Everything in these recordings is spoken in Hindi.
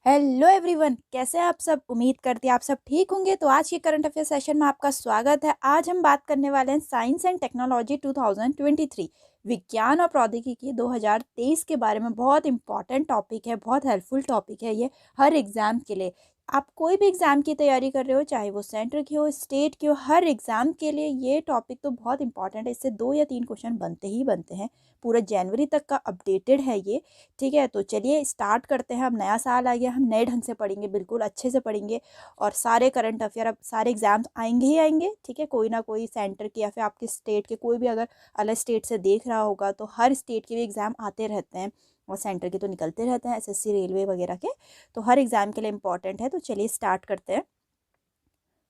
हेलो एवरीवन, कैसे हैं आप सब। उम्मीद करती हैं आप सब ठीक होंगे। तो आज के करंट अफेयर सेशन में आपका स्वागत है। आज हम बात करने वाले हैं साइंस एंड टेक्नोलॉजी 2023, विज्ञान और प्रौद्योगिकी 2023 के बारे में। बहुत इंपॉर्टेंट टॉपिक है, बहुत हेल्पफुल टॉपिक है ये हर एग्जाम के लिए। आप कोई भी एग्जाम की तैयारी कर रहे हो, चाहे वो सेंटर की हो, स्टेट की हो, हर एग्जाम के लिए ये टॉपिक तो बहुत इंपॉर्टेंट है। इससे 2 या 3 क्वेश्चन बनते ही बनते हैं। पूरा जनवरी तक का अपडेटेड है ये। ठीक है, तो चलिए स्टार्ट करते हैं। अब नया साल आ गया, हम नए ढंग से पढ़ेंगे, बिल्कुल अच्छे से पढ़ेंगे। और सारे करंट अफेयर, अब सारे एग्जाम्स आएंगे ही आएंगे। ठीक है, कोई ना कोई सेंटर के या फिर आपके स्टेट के, कोई भी अगर अलग स्टेट से देख रहा होगा तो हर स्टेट के भी एग्ज़ाम आते रहते हैं और सेंटर के तो निकलते रहते हैं, एसएससी रेलवे वगैरह के। तो हर एग्ज़ाम के लिए इंपॉर्टेंट है। तो चलिए स्टार्ट करते हैं।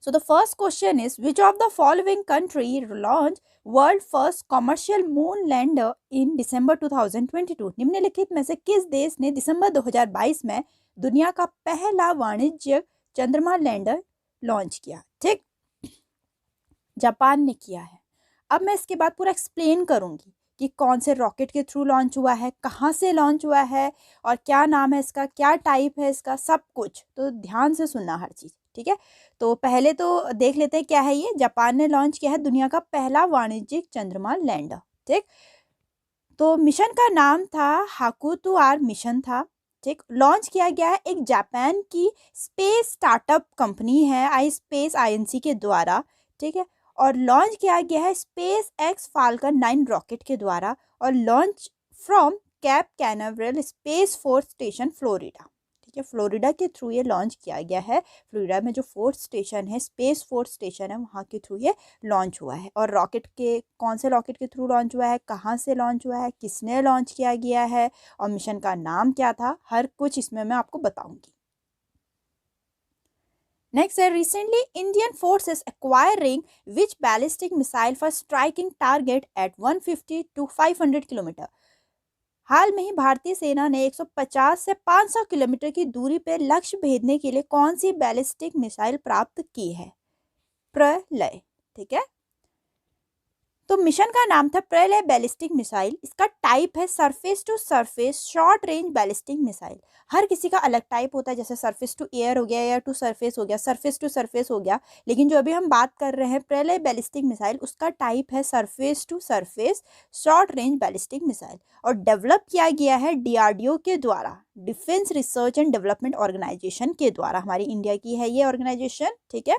So the first question is, which of the following country launched world first commercial moon lander in December 2022? निम्नलिखित में से किस देश ने दिसंबर 2022 में दुनिया का पहला वाणिज्यिक चंद्रमा लैंडर लॉन्च किया? ठीक, जापान ने किया है। अब मैं इसके बाद पूरा एक्सप्लेन करूंगी कि कौन से रॉकेट के थ्रू लॉन्च हुआ है, कहाँ से लॉन्च हुआ है और क्या नाम है इसका, क्या टाइप है इसका, सब कुछ। तो ध्यान से सुनना हर चीज़। ठीक है, तो पहले तो देख लेते हैं क्या है ये। जापान ने लॉन्च किया है दुनिया का पहला वाणिज्यिक चंद्रमा लैंडर। ठीक, तो मिशन का नाम था हाकुतो आर मिशन था। ठीक, लॉन्च किया गया है एक जापान की स्पेस स्टार्टअप कंपनी है आई स्पेस आईएनसी के द्वारा। ठीक है, और लॉन्च किया गया है स्पेस एक्स फाल्कन 9 रॉकेट के द्वारा और launch from Cape Canaveral space force station Florida. ठीक है, फ्लोरिडा के थ्रू ये लॉन्च किया गया है। फ्लोरिडा में जो फोर्थ स्टेशन है, स्पेस फोर्स स्टेशन है, वहाँ के थ्रू ये लॉन्च हुआ है। और रॉकेट के, कौन से रॉकेट के थ्रू लॉन्च हुआ है, कहाँ से लॉन्च हुआ है, किसने लॉन्च किया गया है और मिशन का नाम क्या था, हर कुछ इसमें मैं आपको बताऊंगी। नेक्स्ट है, recently Indian forces acquiring which ballistic missile for striking target at 150 to 500 kilometre. हाल में ही भारतीय सेना ने 150 से 500 किलोमीटर की दूरी पर लक्ष्य भेदने के लिए कौन सी बैलिस्टिक मिसाइल प्राप्त की है? प्रलय। ठीक है, तो मिशन का नाम था प्रलय बैलिस्टिक मिसाइल। इसका टाइप है surface to surface short range ballistic missile. हर किसी का अलग टाइप होता है, जैसे सरफेस टू एयर हो गया, एयर टू सरफेस हो गया, सरफेस टू सरफेस हो गया। लेकिन जो अभी हम बात कर रहे हैं प्रलय बैलिस्टिक मिसाइल, उसका टाइप है surface to surface short range ballistic missile और डेवलप किया गया है डीआरडीओ के द्वारा, defence research and development organisation के द्वारा। हमारी इंडिया की है ये ऑर्गेनाइजेशन। ठीक है,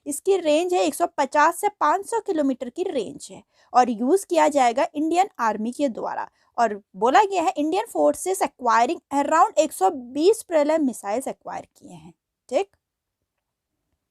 इसकी रेंज है 150 से 500 किलोमीटर की रेंज है और यूज किया जाएगा इंडियन आर्मी के द्वारा। और बोला गया है इंडियन फोर्सेस एक्वायरिंग अराउंड 120 प्रलय मिसाइल्स एक्वायर किए हैं। ठीक,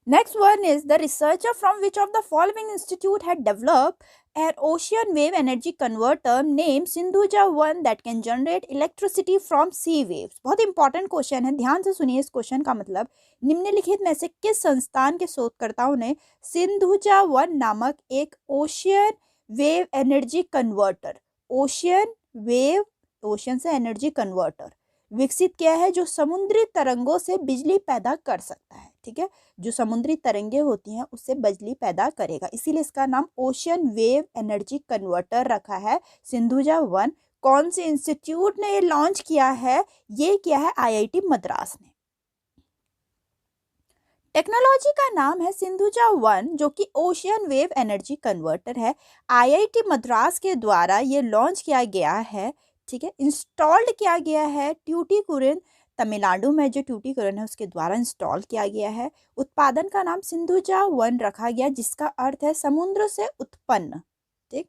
next one is, the researcher from which of the following institute had developed an ocean wave energy converter named Sindhuja 1 that can generate electricity from sea waves। बहुत इंपॉर्टेंट क्वेश्चन है, ध्यान से सुनिए इस क्वेश्चन का मतलब। निम्नलिखित में से किस संस्थान के शोधकर्ताओं ने सिंधुजा 1 नामक एक ocean wave energy converter, ocean wave, ocean से एनर्जी कन्वर्टर विकसित किया है जो समुद्री तरंगों से बिजली पैदा कर सकता है? ठीक है, जो समुद्री तरंगे होती हैं उससे बिजली पैदा करेगा, इसीलिए इसका नाम ओशियन वेव एनर्जी कन्वर्टर रखा है सिंधुजा 1। कौन से इंस्टीट्यूट ने ये लॉन्च किया है? ये किया है आईआईटी मद्रास ने। टेक्नोलॉजी का नाम है सिंधुजा 1 जो कि ओशियन वेव एनर्जी कन्वर्टर है। आईआईटी मद्रास के द्वारा ये लॉन्च किया गया है। ठीक है, इंस्टॉल्ड किया गया है ट्यूटिकोरिन, तमिलनाडु में जो ट्यूटिकोरिन है उसके द्वारा इंस्टॉल किया गया है। उत्पादन का नाम सिंधुजा 1 रखा गया जिसका अर्थ है समुद्र से उत्पन्न। ठीक,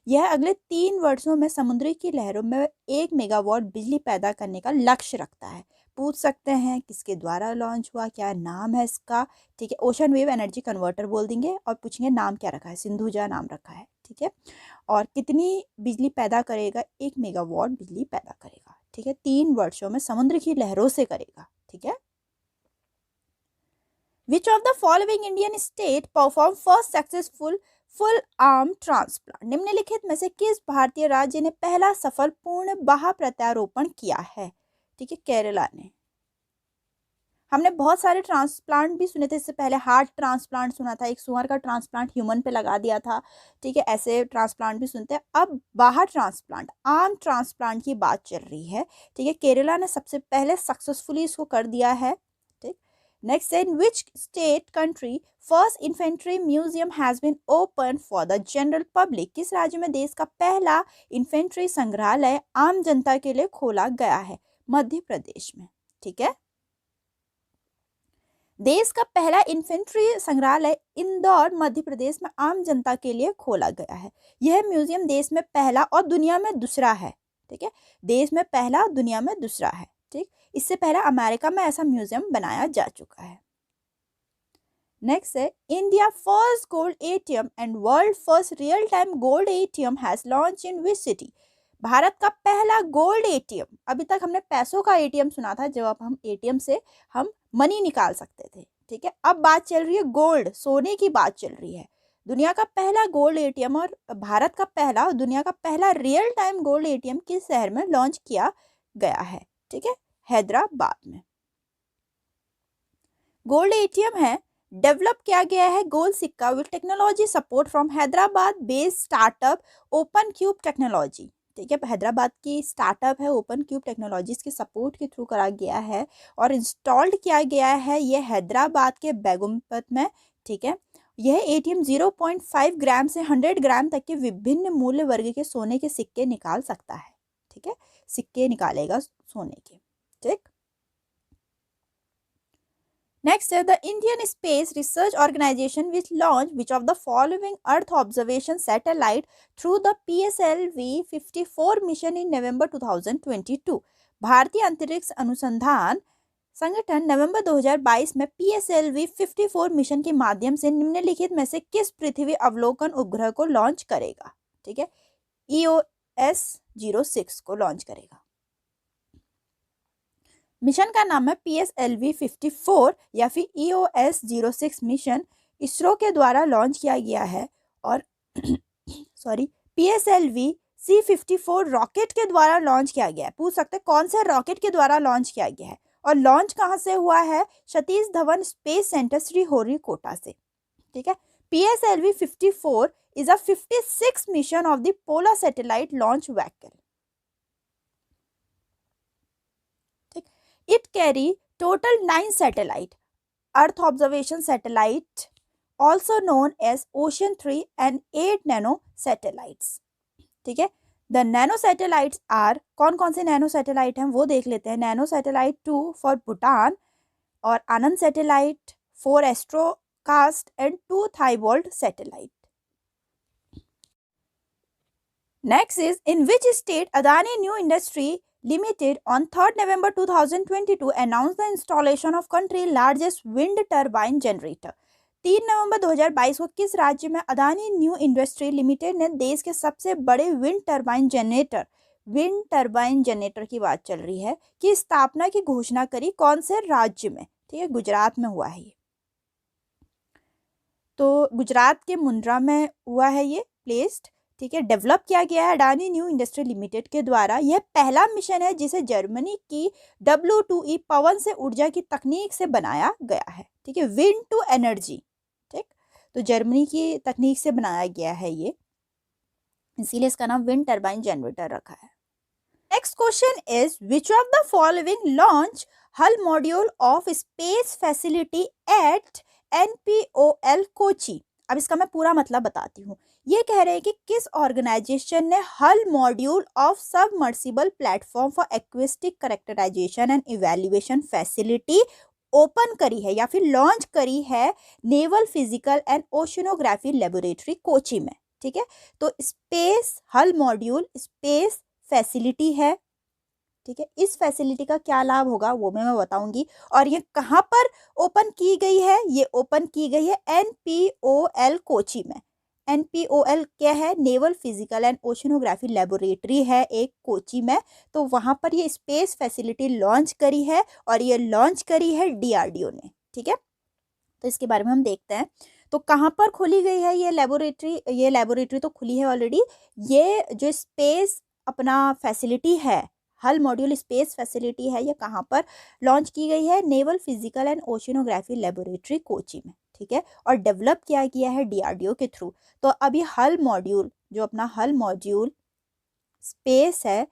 यह अगले 3 वर्षों में समुद्री की लहरों में 1 मेगावाट बिजली पैदा करने का लक्ष्य रखता है। पूछ सकते हैं किसके द्वारा लॉन्च हुआ, क्या नाम है इसका। ठीक है, ओशन वेव एनर्जी कन्वर्टर बोल देंगे और पूछेंगे नाम क्या रखा है, सिंधुजा नाम रखा है। ठीक है, और कितनी बिजली पैदा करेगा? 1 मेगावाट बिजली पैदा करेगा। ठीक है, 3 वर्षों में समुद्र की लहरों से करेगा। ठीक है, which of the following Indian state perform first successful full arm transplant? निम्नलिखित में से किस भारतीय राज्य ने पहला सफल पूर्ण बाह्य प्रत्यारोपण किया है? ठीक है, केरला ने। हमने बहुत सारे ट्रांसप्लांट भी सुने थे इससे पहले। हार्ट ट्रांसप्लांट सुना था, एक सुअर का ट्रांसप्लांट ह्यूमन पे लगा दिया था, ठीक है, ऐसे ट्रांसप्लांट भी सुनते हैं। अब बाहर ट्रांसप्लांट, आर्म ट्रांसप्लांट की बात चल रही है, ठीक है। केरला ने सबसे पहले सक्सेसफुली इसको कर दिया है, ठीक। Next, in which state country first infantry museum has been open for the general public? किस राज्य में देश का पहला इन्फेंट्री संग्रहालय आम जनता के लिए खोला गया है? मध्य प्रदेश में, ठीक है। देश का पहला इन्फेंट्री संग्रहालय इंदौर मध्य प्रदेश में आम जनता के लिए खोला गया है। यह म्यूजियम देश में पहला और दुनिया में दूसरा है, ठीक है। देश में पहला और दुनिया में दूसरा है, ठीक। इससे पहले अमेरिका में ऐसा म्यूजियम बनाया जा चुका है। नेक्स्ट है, India first gold ATM and world first real time gold ATM has launch in which city? Bharat का पहला गोल्ड एटीएम, अभी तक हमने पैसों का एटीएम सुना था, जब अब हम एटीएम से हम मनी निकाल सकते थे, ठीक है। अब बात चल रही है गोल्ड, सोने की बात चल रही है। दुनिया का पहला गोल्ड एटीएम और भारत का पहला और दुनिया का पहला रियल टाइम गोल्ड एटीएम किस शहर में लॉन्च किया गया है? ठीक है, हैदराबाद में। गोल्ड एटीएम है, डेवलप किया गया है गोल्ड सिक्का with technology support from Hyderabad based startup open cube technology, ठीक है। हैदराबाद की स्टार्टअप है ओपन क्यूब टेक्नोलॉजीज के सपोर्ट के थ्रू करा गया है और इंस्टॉल्ड किया गया है ये हैदराबाद के बेगमपत में, ठीक है। यह एटीएम 0.5 ग्राम से 100 ग्राम तक के विभिन्न मूल्य वर्ग के सोने के सिक्के निकाल सकता है, ठीक है। सिक्के निकालेगा सोने के, ठीक। Next is the Indian Space Research Organization which launched which of the following Earth observation satellite through the PSLV-54 mission in November 2022? भारतीय अंतरिक्ष अनुसंधान संगठन नवंबर 2022 में PSLV-54 मिशन के माध्यम से निम्नलिखित में से किस पृथ्वी अवलोकन उपग्रह को लॉन्च करेगा? ठीक है, EOS-06 को लॉन्च करेगा। मिशन का नाम है PSLV-54 या फिर EOS-06 मिशन इसरो के द्वारा लॉन्च किया गया है और PSLV-C-54 रॉकेट के द्वारा लॉन्च किया गया है। पूछ सकते हैं कौन से रॉकेट के द्वारा लॉन्च किया गया है और लॉन्च कहाँ से हुआ है? सतीश धवन स्पेस सेंटर श्रीहरिकोटा से, ठीक है। PSLV-54 is a 56th mission of the Polar Satellite Launch Vehicle. It carry total 9 satellite, Earth observation satellite, also known as Ocean 3 and 8 nano satellites. ठीक है, the nano satellites are कौन कौन से nano satellite हैं वो देख लेते हैं। nano satellite 2 for Bhutan और आनंद satellite 4 Astrocast and 2 Thibault satellite. Next is in which state Adani New Industry Limited on 3rd November 2022 announced the installation of country largest wind turbine generator. 3 नवंबर 2022 को किस राज्य में अदानी न्यू इंडस्ट्री लिमिटेड ने देश के सबसे बड़े विंड टरबाइन जनरेटर की बात चल रही है कि स्थापना की घोषणा करी? कौन से राज्य में? ठीक है, गुजरात में हुआ है ये। तो गुजरात के मुंद्रा में हुआ है ये प्लेस्ड, ठीक है। डेवलप किया गया है अडानी न्यू इंडस्ट्री लिमिटेड के द्वारा। यह पहला मिशन है जिसे जर्मनी की W2E पवन से ऊर्जा की तकनीक से बनाया गया है, ठीक है। विंड टू एनर्जी, ठीक, तो जर्मनी की तकनीक से बनाया गया है ये, इसीलिए इसका नाम विंड टरबाइन जनरेटर रखा है। Next question is which of the following launch hull module of space facility at NPOL Kochi? अब इसका मैं पूरा मतलब बताती हूँ। ये कह रहे हैं कि किस ऑर्गेनाइजेशन ने hull module of submersible platform for acoustic characterisation and evaluation facility open करी है या फिर लॉन्च करी है naval physical and oceanography laboratory Kochi में, ठीक है। तो स्पेस हल मॉड्यूल स्पेस फैसिलिटी है, ठीक है। इस फैसिलिटी का क्या लाभ होगा वो मैं बताऊंगी। और ये कहाँ पर ओपन की गई है? ये ओपन की गई है NPOL कोची में। NPOL क्या है? Naval physical and oceanography laboratory है एक कोची में। तो वहाँ पर ये स्पेस फैसिलिटी लॉन्च करी है और ये लॉन्च करी है DRDO ने, ठीक है। तो इसके बारे में हम देखते हैं। तो कहाँ पर खोली गई है ये लेबोरेटरी? ये लेबोरेटरी तो खुली है ऑलरेडी। ये जो स्पेस अपना फैसिलिटी है हल मॉड्यूल स्पेस फैसिलिटी है, ये कहाँ पर लॉन्च की गई है? Naval physical and oceanography laboratory Kochi में, ठीक है, और डेवलप किया गया है DRDO के थ्रू। तो अभी हल मॉड्यूल, जो अपना हल मॉड्यूल स्पेस है,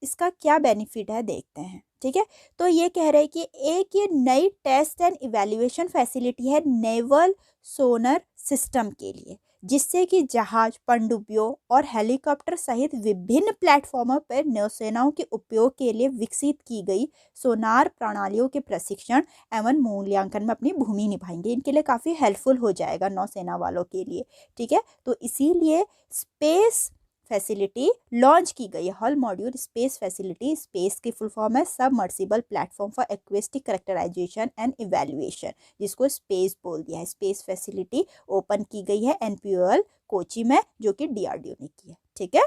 इसका क्या बेनिफिट है देखते हैं, ठीक है। तो ये कह रहे हैं कि एक ये नई टेस्ट एंड इवैल्यूएशन फैसिलिटी है नेवल सोनर सिस्टम के लिए, जिससे कि जहाज, पनडुब्बियों और हेलीकॉप्टर सहित विभिन्न प्लेटफॉर्मों पर नौसेनाओं के उपयोग के लिए विकसित की गई सोनार प्रणालियों के प्रशिक्षण एवं मूल्यांकन में अपनी भूमि निभाएंगे। इनके लिए काफ़ी हेल्पफुल हो जाएगा नौसेना वालों के लिए, ठीक है। तो इसीलिए स्पेस फैसिलिटी लॉन्च की गई है, hull module space facility. Space की फुल फॉर्म है submersible platform for acoustic characterisation and evaluation, जिसको स्पेस बोल दिया है। स्पेस फैसिलिटी ओपन की गई है NPOL कोची में, जो कि DRDO ने की है, ठीक है।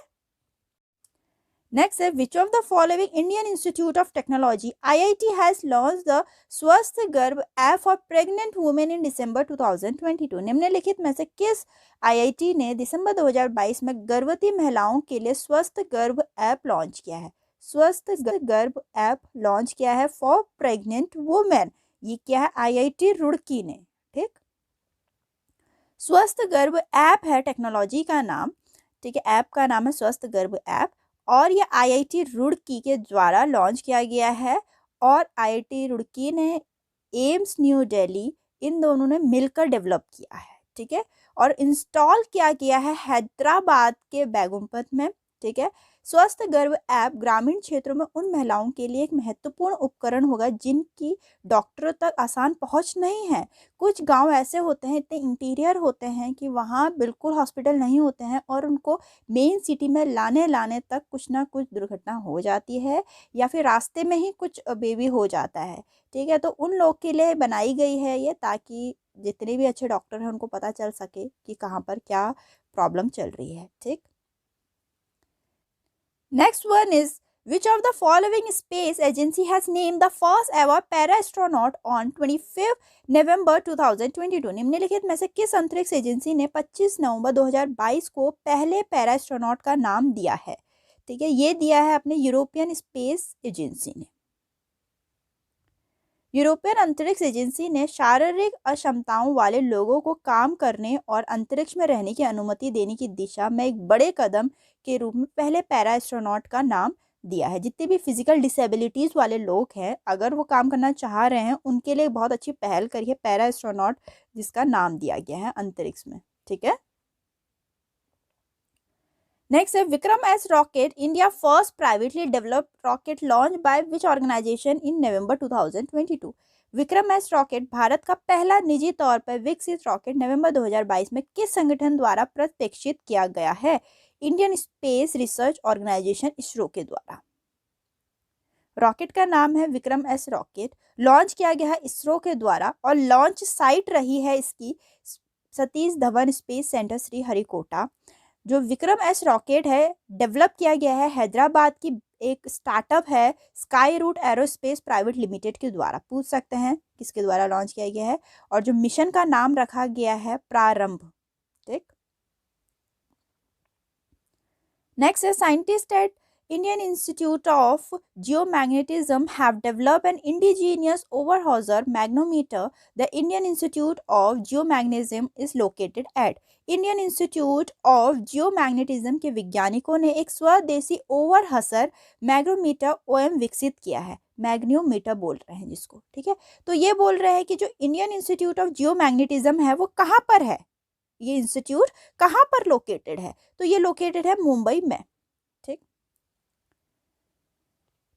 नेक्स्ट है, which of the following Indian Institute of Technology IIT has launch the Swasth Garbh app for pregnant women in December 2022। निम्नलिखित में से किस IIT ने दिसंबर 2022 में गर्भवती महिलाओं के लिए स्वस्थ गर्भ ऐप लॉन्च किया है? स्वस्थ गर्भ ऐप लॉन्च किया है फॉर प्रेग्नेंट वुमेन। ये क्या है? IIT रुड़की ने, ठीक। स्वस्थ गर्भ ऐप है टेक्नोलॉजी का नाम, ठीक है। ऐप का नाम है स्वस्थ गर्भ ऐप, और ये IIT रुड़की के द्वारा लॉन्च किया गया है, और IIT रुड़की ने एम्स न्यू दिल्ली, इन दोनों ने मिलकर डेवलप किया है, ठीक है, और इंस्टॉल किया गया है हैदराबाद के बेगमपत में, ठीक है। स्वस्थ गर्भ ऐप ग्रामीण क्षेत्रों में उन महिलाओं के लिए एक महत्वपूर्ण उपकरण होगा जिनकी डॉक्टरों तक आसान पहुंच नहीं है। कुछ गांव ऐसे होते हैं, इतने इंटीरियर होते हैं कि वहां बिल्कुल हॉस्पिटल नहीं होते हैं, और उनको मेन सिटी में लाने तक कुछ ना कुछ दुर्घटना हो जाती है, या फिर रास्ते में ही कुछ बेबी हो जाता है, ठीक है। तो उन लोग के लिए बनाई गई है ये, ताकि जितने भी अच्छे डॉक्टर हैं उनको पता चल सके कि कहाँ पर क्या प्रॉब्लम चल रही है, ठीक। Next one is, which of the following space agency has named the first ever para astronaut on 25 November 2022? निम्नलिखित में से किस अंतरिक्ष एजेंसी ने 25 नवंबर 2022 को पहले पैरा एस्ट्रोनॉट का नाम दिया है? ठीक है, ये दिया है अपने यूरोपियन स्पेस एजेंसी ने। यूरोपियन अंतरिक्ष एजेंसी ने शारीरिक अक्षमताओं वाले लोगों को काम करने और अंतरिक्ष में रहने की अनुमति देने की दिशा में एक बड़े कदम के रूप में पहले पैरा एस्ट्रोनॉट का नाम दिया है। जितने भी फिजिकल डिसेबिलिटीज वाले लोग हैं, अगर वो काम करना चाह रहे हैं, उनके लिए बहुत अच्छी पहल करी है पैरा एस्ट्रोनॉट, जिसका नाम दिया गया है अंतरिक्ष में, ठीक है। नेक्स्ट है, Vikram S rocket India first privately developed rocket launch by which organisation in November 2022? Vikram S rocket Bharat का पहला निजी तौर पर विकसित रॉकेट नवंबर 2022 में किस संगठन द्वारा प्रक्षेपित किया गया है? Indian space research organisation ISRO के द्वारा। रॉकेट का नाम है विक्रम एस रॉकेट, लॉन्च किया गया है इसरो के द्वारा, और लॉन्च साइट रही है इसकी सतीश धवन स्पेस सेंटर श्रीहरिकोटा। जो विक्रम एस रॉकेट है, डेवलप किया गया है हैदराबाद की एक स्टार्टअप है Skyroot aerospace private limited के द्वारा। पूछ सकते हैं किसके द्वारा लॉन्च किया गया है, और जो मिशन का नाम रखा गया है प्रारंभ, ठीक। नेक्स्ट है, scientist at Indian Institute of Geomagnetism have developed an indigenous overhauser magnetometer. The Indian Institute of Geomagnetism is located at Indian Institute of Geomagnetism के वैज्ञानिकों ने एक स्वदेशी ओवरहसर मैग्नोमीटर OM विकसित किया है। मैग्नियोमीटर बोल रहे हैं जिसको, ठीक है। तो ये बोल रहे हैं कि जो इंडियन इंस्टीट्यूट ऑफ जियोमैग्नेटिज्म है वो कहाँ पर है, ये इंस्टीट्यूट कहाँ पर लोकेटेड है? तो ये लोकेटेड है मुंबई में, ठीक।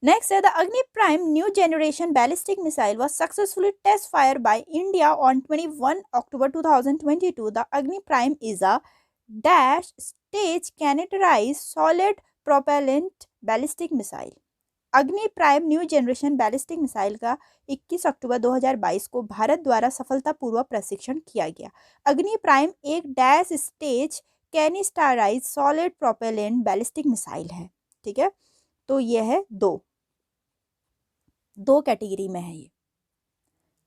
Next, the Agni Prime new generation ballistic missile was successfully test fired by India on 21 October 2022. The Agni Prime is a dash stage cannonized solid propellant ballistic missile. अग्नि prime new generation ballistic missile का 21 अक्टूबर 2022 को भारत द्वारा सफलतापूर्वक प्रशिक्षण किया गया। अग्नि प्राइम एक dash stage canisterised solid propellant ballistic missile है, ठीक है। तो यह है दो कैटेगरी में है ये,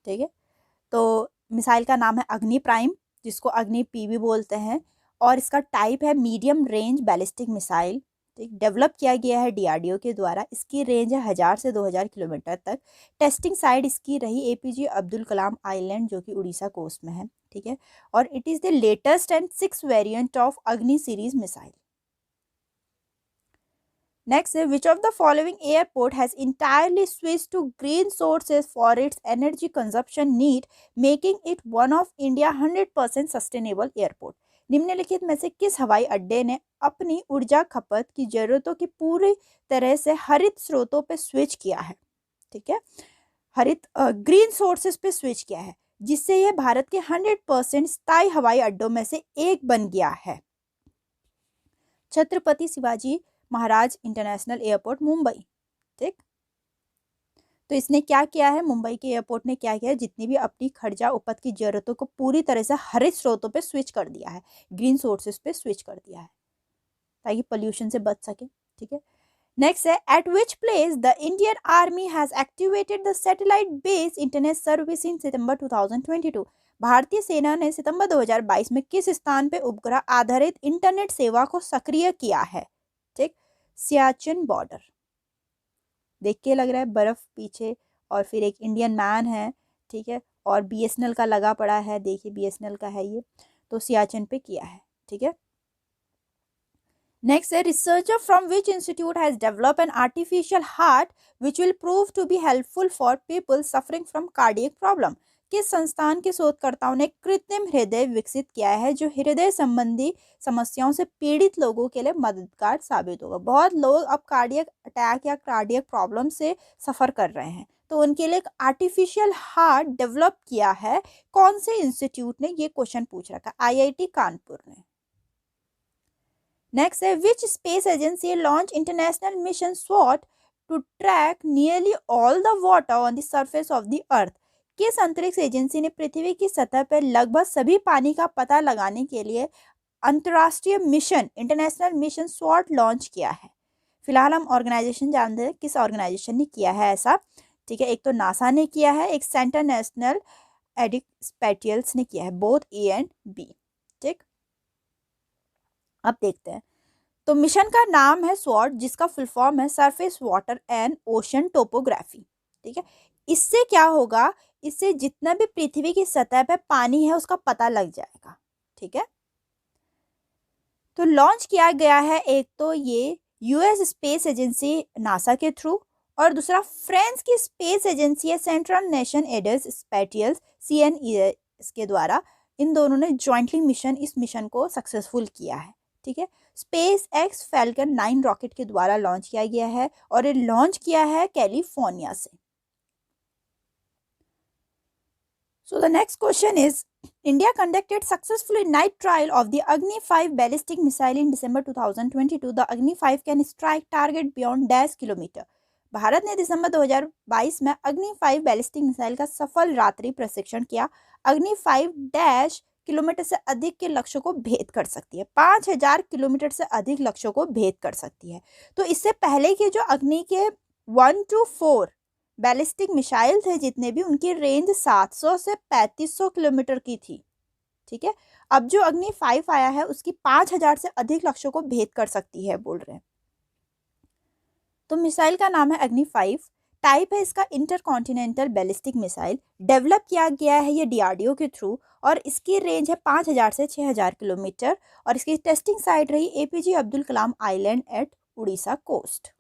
ठीक है। तो मिसाइल का नाम है अग्नि प्राइम, जिसको अग्नि P भी बोलते हैं, और इसका टाइप है मीडियम रेंज बैलिस्टिक मिसाइल, ठीक, डेवलप किया गया है डीआरडीओ के द्वारा। इसकी रेंज है 1000 से 2000 किलोमीटर तक। टेस्टिंग साइट इसकी रही एपीजे अब्दुल कलाम आइलैंड, जो कि उड़ीसा कोस्ट में है। ठीक है, और it is the latest and 6th variant of Agni series missile. Next है, which of the following airport has entirely switch to green sources for its energy consumption need, making it one of India 100% sustainable airport. निम्नलिखित में से किस हवाई अड्डे ने अपनी ऊर्जा खपत की जरूरतों की पूरी तरह से हरित स्रोतों पे स्विच किया है? ठीक है, हरित ग्रीन सोर्सेज पे स्विच किया है, जिससे यह भारत के 100% स्थायी हवाई अड्डों में से एक बन गया है। Chhatrapati Shivaji Maharaj international airport Mumbai. ठीक, तो इसने क्या किया है, मुंबई के एयरपोर्ट ने क्या किया है, जितनी भी अपनी खर्चा उपज की जरूरतों को पूरी तरह से हरित स्रोतों पे स्विच कर दिया है, ग्रीन सोर्सेज पे स्विच कर दिया है, ताकि पोल्यूशन से बच सके। ठीक है, नेक्स्ट है, at which place the Indian army has activated the satellite based internet service in September 2022। भारतीय सेना ने सितंबर 2022 में किस स्थान पे उपग्रह आधारित इंटरनेट सेवा को सक्रिय किया है? ठीक, सियाचिन बॉर्डर। देख के लग रहा है बर्फ पीछे, और फिर एक इंडियन मैन है। ठीक है, और बीएसएनएल का लगा पड़ा है, देखिए बीएसएनएल का है ये, तो सियाचिन पे किया है। ठीक है, नेक्स्ट है, researcher from which institute has develop an artificial heart which will prove to be helpful for people suffering from cardiac problem. किस संस्थान के शोधकर्ताओं ने कृत्रिम हृदय विकसित किया है, जो हृदय संबंधी समस्याओं से पीड़ित लोगों के लिए मददगार साबित होगा? बहुत लोग अब कार्डियक अटैक या कार्डियक प्रॉब्लम से सफ़र कर रहे हैं, तो उनके लिए एक आर्टिफिशियल हार्ट डेवलप किया है। कौन से इंस्टीट्यूट ने? ये क्वेश्चन पूछ रखा, आईआईटी कानपुर ने। नेक्स्ट है, which space agency launch international mission स्वॉट to track nearly all the water on the surface of the earth. किस अंतरिक्ष एजेंसी ने पृथ्वी की सतह पर लगभग सभी पानी का पता लगाने के लिए अंतर्राष्ट्रीय मिशन इंटरनेशनल मिशन स्वॉट लॉन्च किया है? फिलहाल हम ऑर्गेनाइजेशन जानते हैं, किस ऑर्गेनाइजेशन ने किया है ऐसा। ठीक है, एक तो नासा ने किया है, एक सेंटर नेशनल एडिस्पेटियल्स ने किया है, बोथ ए एंड बी। ठीक, अब देखते हैं, तो मिशन का नाम है स्वॉट, जिसका फुल फॉर्म है surface water and ocean topography. ठीक है, इससे क्या होगा, इससे जितना भी पृथ्वी की सतह पे पानी है उसका पता लग जाएगा। ठीक है, तो लॉन्च किया गया है एक तो ये यूएस स्पेस एजेंसी नासा के थ्रू, और दूसरा फ्रांस की स्पेस एजेंसी है सेंट्रल नेशन एडस स्पेटियल्स CNES के द्वारा। इन दोनों ने ज्वाइंटली इस मिशन को सक्सेसफुल किया है। ठीक है, स्पेस एक्स फैल्कन 9 रॉकेट के द्वारा लॉन्च किया गया है, और ये लॉन्च किया है कैलिफोर्निया से। So the next question is, India conducted successfully night trial of the Agni 5 ballistic missile in December 2022. The Agni 5 can strike target beyond dash kilometer. Bharat ने दिसंबर 2022 में अग्नि 5 बैलिस्टिक मिसाइल का सफल रात्रि प्रशिक्षण किया। अग्नि 5 डैश किलोमीटर से अधिक के लक्ष्यों को भेद कर सकती है, 5000 किलोमीटर से अधिक लक्ष्यों को भेद कर सकती है। तो इससे पहले के जो अग्नि के 1 to 4 बैलिस्टिक मिसाइल थे, जितने भी, उनकी रेंज 700 से 3500 किलोमीटर की थी। ठीक है, अब जो अग्नि 5 आया है उसकी 5000 से अधिक लक्ष्यों को भेद कर सकती है, बोल रहे हैं। तो मिसाइल का नाम है अग्नि 5, टाइप है इसका इंटरकॉन्टिनेंटल बैलिस्टिक मिसाइल। डेवलप किया गया है ये डीआरडीओ के थ्रू, और इसकी रेंज है 5000 से 6000 किलोमीटर, और इसकी टेस्टिंग साइट रही APJ Abdul Kalam island at Orissa coast.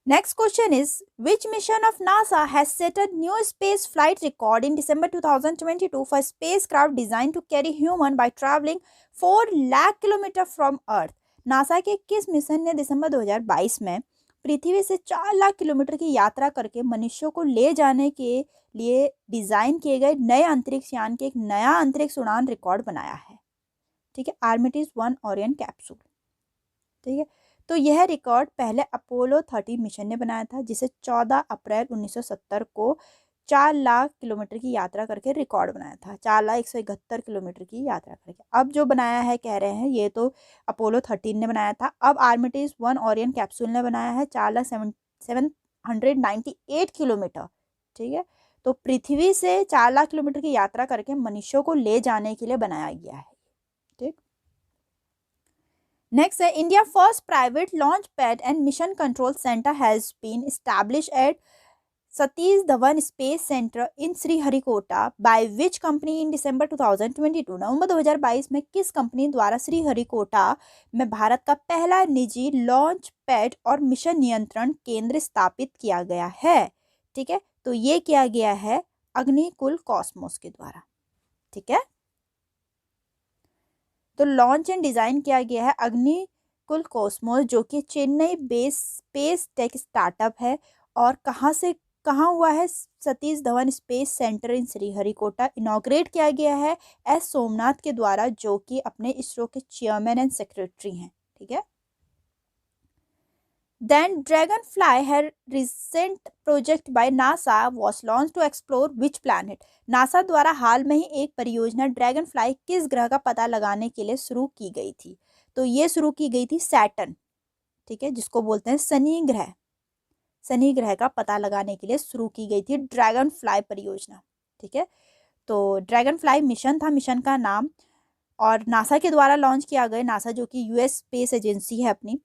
Next question is, which mission of NASA has set a new space flight record in December 2022 for spacecraft designed to carry human by traveling 4 lakh kilometer from Earth? NASA के किस मिशन ने दिसंबर 2022 में पृथ्वी से 4 लाख किलोमीटर की यात्रा करके मनुष्यों को ले जाने के लिए डिजाइन किए गए नए अंतरिक्ष यान के एक नया अंतरिक्ष उड़ान रिकॉर्ड बनाया है? ठीक है, आर्टेमिस 1 ओरियन कैप्सूल। ठीक है, तो यह रिकॉर्ड पहले अपोलो 13 मिशन ने बनाया था, जिसे 14 अप्रैल 1970 को 4 लाख किलोमीटर की यात्रा करके रिकॉर्ड बनाया था, 4,171 किलोमीटर की यात्रा करके। अब जो बनाया है, कह रहे हैं ये तो अपोलो 13 ने बनाया था, अब आर्टेमिस 1 ओरियन कैप्सूल ने बनाया है 4,798 किलोमीटर। ठीक है, तो पृथ्वी से 4 लाख किलोमीटर की यात्रा करके मनुष्यों को ले जाने के लिए बनाया गया है। ठीक, नेक्स्ट है India first private launch pad and mission control centre has been establish at Satish Dhawan space centre in Sriharikota by which company in December 2022। नवंबर 2022 में किस कंपनी द्वारा श्रीहरिकोटा में भारत का पहला निजी लॉन्च पैड और मिशन नियंत्रण केंद्र स्थापित किया गया है? ठीक है, तो ये किया गया है अग्निकुल कॉस्मोस के द्वारा। ठीक है, तो लॉन्च एंड डिजाइन किया गया है अग्निकुल कॉस्मोस, जो कि Chennai based space tech startup है। और कहाँ हुआ है? Satish Dhawan space centre in Sriharikota inaugurate किया गया है एस सोमनाथ के द्वारा, जो कि अपने इसरो के चेयरमैन एंड सेक्रेटरी हैं। ठीक है, Then Dragonfly had recent project by NASA was launched to explore which planet? NASA द्वारा हाल में ही एक परियोजना ड्रैगनफ्लाई किस ग्रह का पता लगाने के लिए शुरू की गई थी? तो ये शुरू की गई थी सैटर्न, ठीक है, जिसको बोलते हैं शनि ग्रह। शनि ग्रह का पता लगाने के लिए शुरू की गई थी ड्रैगनफ्लाई परियोजना। ठीक है, तो ड्रैगनफ्लाई मिशन था, मिशन का नाम, और नासा के द्वारा लॉन्च किया गया। नासा जो कि यूएस स्पेस एजेंसी है अपनी।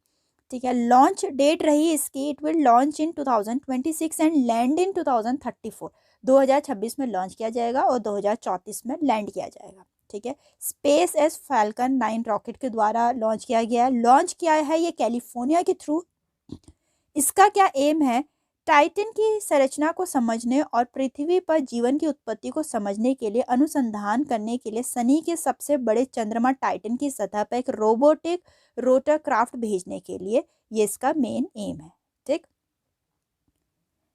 ठीक है, लॉन्च डेट रही इसकी, it will launch in 2026 and land in 2034। 2026 में लॉन्च किया जाएगा और 2034 में लैंड किया जाएगा। ठीक है, स्पेस एस फैल्कन 9 रॉकेट के द्वारा लॉन्च किया गया है। लॉन्च किया है ये कैलिफोर्निया के थ्रू। इसका क्या एम है? टाइटन की संरचना को समझने और पृथ्वी पर जीवन की उत्पत्ति को समझने के लिए अनुसंधान करने के लिए शनि के सबसे बड़े चंद्रमा टाइटन की सतह पर एक रोबोटिक रोटरक्राफ्ट भेजने के लिए ये इसका मेन एम है। ठीक,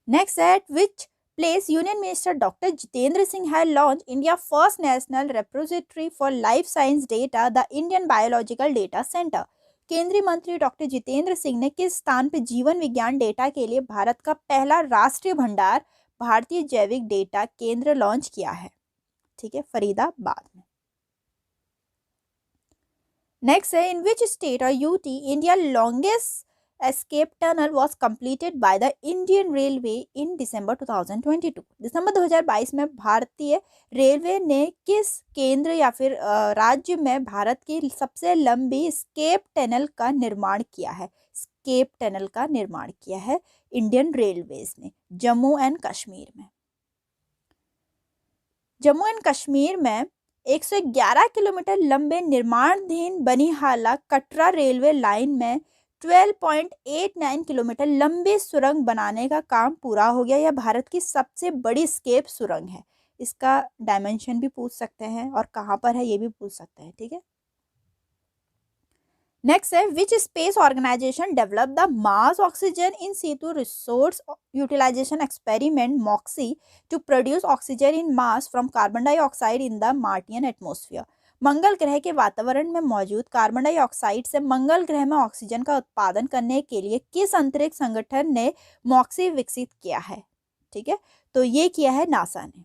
next eight which place union minister doctor Jitendra Singh had launch India first national repository for life science data the Indian biological data centre. केंद्रीय मंत्री डॉक्टर जितेंद्र सिंह ने किस स्थान पर जीवन विज्ञान डेटा के लिए भारत का पहला राष्ट्रीय भंडार भारतीय जैविक डेटा केंद्र लॉन्च किया है? ठीक है, फरीदाबाद में। नेक्स्ट है इन विच स्टेट और UT India longest escape tunnel was completed by the Indian railway in December 2022। दिसंबर 2022 में भारतीय रेलवे ने किस केंद्र या फिर राज्य में भारत की सबसे लंबी स्केप टनल का निर्माण किया है? स्केप टनल का निर्माण किया है इंडियन रेलवेज ने जम्मू एंड कश्मीर में। जम्मू एंड कश्मीर में 111 किलोमीटर लंबे निर्माणाधीन बनीहाला कटरा रेलवे लाइन में 12.89 किलोमीटर लंबी सुरंग बनाने का काम पूरा हो गया। यह भारत की सबसे बड़ी स्केप सुरंग है। इसका डायमेंशन भी पूछ सकते हैं और कहाँ पर है ये भी पूछ सकते हैं। ठीक है, नेक्स्ट है which space organisation develop the Mars oxygen in situ resource utilisation experiment MOXIE to produce oxygen in Mars from carbon dioxide in the Martian atmosphere. मंगल ग्रह के वातावरण में मौजूद कार्बन डाइऑक्साइड से मंगल ग्रह में ऑक्सीजन का उत्पादन करने के लिए किस अंतरिक्ष संगठन ने मॉक्सी विकसित किया है? ठीक है, तो ये किया है नासा ने।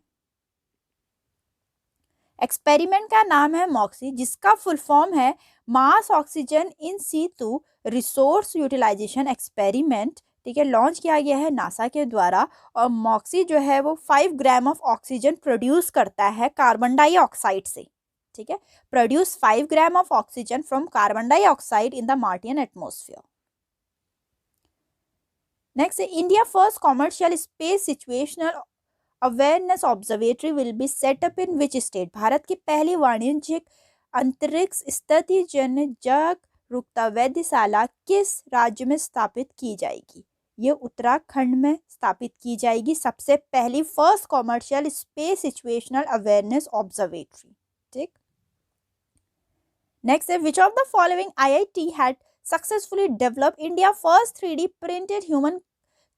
एक्सपेरिमेंट का नाम है मॉक्सी, जिसका फुल फॉर्म है Mars oxygen in situ resource utilisation experiment. ठीक है, लॉन्च किया गया है नासा के द्वारा। और मॉक्सी जो है वो 5 ग्राम ऑफ ऑक्सीजन प्रोड्यूस करता है कार्बन डाइऑक्साइड से। ठीक है, produce 5 gram of oxygen from carbon dioxide in the Martian atmosphere. Next, India first commercial space situational awareness observatory will be set up in which state? Bharat की पहली वाणिज्यिक अंतरिक्ष स्थिति जागरूकता वेधशाला किस राज्य में स्थापित की जाएगी? ये उत्तराखंड में स्थापित की जाएगी सबसे पहली first commercial space situational awareness observatory. ठीक, नेक्स्ट है which of the following IIT had successfully develop India first 3D printed human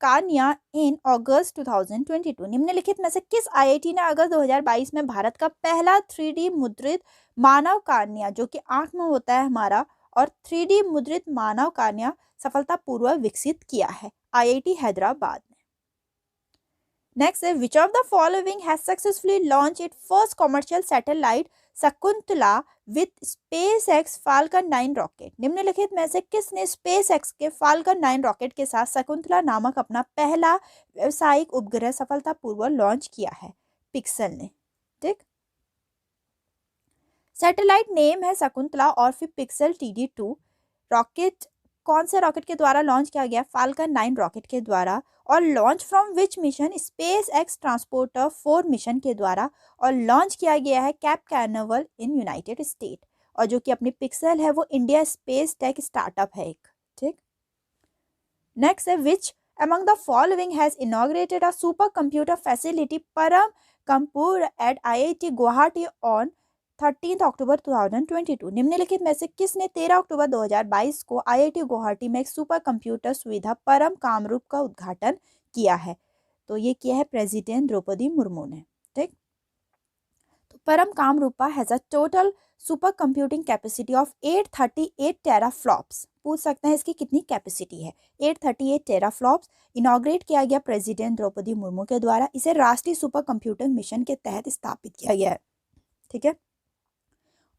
cornea in August 2022। निम्नलिखित में से किस IIT ने अगस्त 2022 में भारत का पहला 3D मुद्रित मानव कार्निया, जो कि आंख में होता है हमारा, और 3D मुद्रित मानव कार्निया सफलतापूर्वक विकसित किया है? IIT हैदराबाद ने। नेक्स्ट है which of the following has successfully launch it first commercial satellite Shakuntala with SpaceX falcon 9 rocket? निम्नलिखित में से किसने SpaceX के फाल्कन 9 रॉकेट के साथ शकुंतला नामक अपना पहला व्यावसायिक उपग्रह सफलतापूर्वक लॉन्च किया है? पिक्सल ने। ठीक, सैटेलाइट नेम है शकुंतला और फिर पिक्सल TD2। रॉकेट कौन से रॉकेट के द्वारा लॉन्च किया गया? फाल्कन 9 रॉकेट के द्वारा। और launch from which mission? Space x transporter 4 mission के द्वारा। और लॉन्च किया गया है कैप कैनवर्ल इन यूनाइटेड स्टेट। और जो कि अपनी पिक्सल है वो इंडिया स्पेस टेक स्टार्टअप है एक। ठीक, नेक्स्ट है विच among the following has inaugurated a supercomputer facility Param Kampur at IIT Guwahati on 13 अक्टूबर 2022। निम्नलिखित में से किसने 13 अक्टूबर 2022 को IIT गुवाहाटी में एक सुपर कंप्यूटर सुविधा परम कामरूप का उद्घाटन किया है? तो ये किया है प्रेसिडेंट द्रौपदी मुर्मू ने। ठीक, तो परम Kamrupa has a total super computing capacity of 838 teraflops. पूछ सकते हैं इसकी कितनी कैपेसिटी है? 838 टेराफ्लॉप्स। इनॉग्रेट किया गया प्रेसिडेंट द्रौपदी मुर्मू के द्वारा। इसे राष्ट्रीय सुपर कंप्यूटिंग मिशन के तहत स्थापित किया गया है। ठीक है,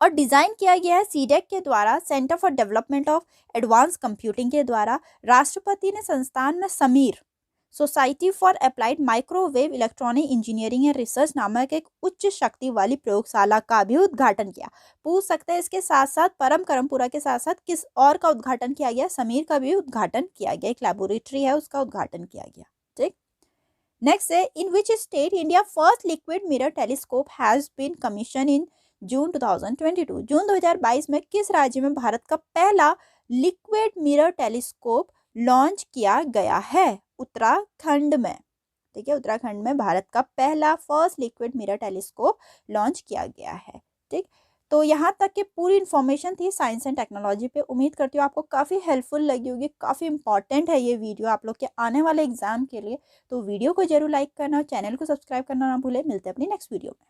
और डिजाइन किया गया है सीडेक के द्वारा, centre for development of advance computing के द्वारा। राष्ट्रपति ने संस्थान में Sameer society for applied microwave electronic engineering and research नामक एक उच्च शक्ति वाली प्रयोगशाला का भी उद्घाटन किया। पूछ सकते हैं इसके साथ साथ परम करमपुरा के साथ साथ किस और का उद्घाटन किया गया? समीर का भी उद्घाटन किया गया, एक लैबोरेटरी है उसका उद्घाटन किया गया। ठीक, नेक्स्ट है in which state India first liquid mirror telescope has been commission in June 2022। जून 2022 में किस राज्य में भारत का पहला लिक्विड मिरर टेलीस्कोप लॉन्च किया गया है? उत्तराखंड में। ठीक है, उत्तराखंड में भारत का पहला first liquid mirror telescope launch किया गया है। ठीक, तो यहाँ तक की पूरी इन्फॉर्मेशन थी साइंस एंड टेक्नोलॉजी पे। उम्मीद करती हूँ आपको काफ़ी हेल्पफुल लगी होगी, काफ़ी इंपॉर्टेंट है ये वीडियो आप लोग के आने वाले एग्जाम के लिए। तो वीडियो को जरूर लाइक करना और चैनल को सब्सक्राइब करना ना भूलें। मिलते हैं अपनी नेक्स्ट वीडियो में।